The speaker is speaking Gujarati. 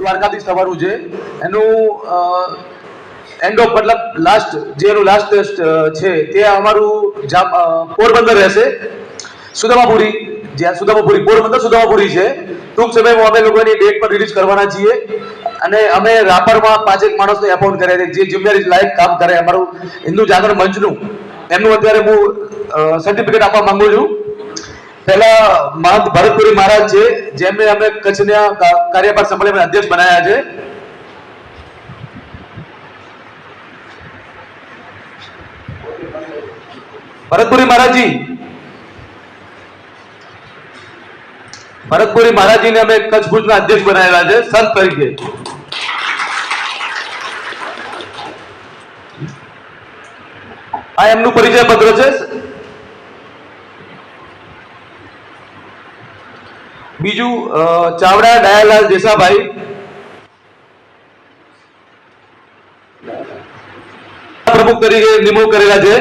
દ્વારકાધીશ થવાનું છે એનું એન્ડ ઓફ મતલબ લાસ્ટ જે એનું લાસ્ટ છે તે અમારું પોરબંદર રહેશે, સુદામાપુરી, જ્યાં સુદામાપુરી પોરબંદર સુદામાપુરી છે. ટૂંક સમયમાં અમે લોકોની ડેટ પર રિલીઝ કરવાના છીએ અને અમે રાપરમાં 5 માણસને એપોઇન્ટ કર્યા છે જે જિમ્મેદારી લાયક કામ કરે અમારું હિન્દુ જાગરણ મંચનું. એમનું અત્યારે હું સર્ટિફિકેટ આપવા માંગુ છું. પહેલા મહંત ભરતપુરી મહારાજ છે જેમને અમે કચ્છના કાર્યપાલક સંમેલનના અધ્યક્ષ બનાવ્યા છે. ભરતપુરી મહારાજજીને અમે કચ્છ ભુજના અધ્યક્ષ બનાવેલા છે સંત તરીકે. આ એમનું પરિચય પત્ર છે. બીજું ચાવડા દયાલાલ દેસાભાઈ પ્રમુખ તરીકે નિમણૂક કરેલા છે.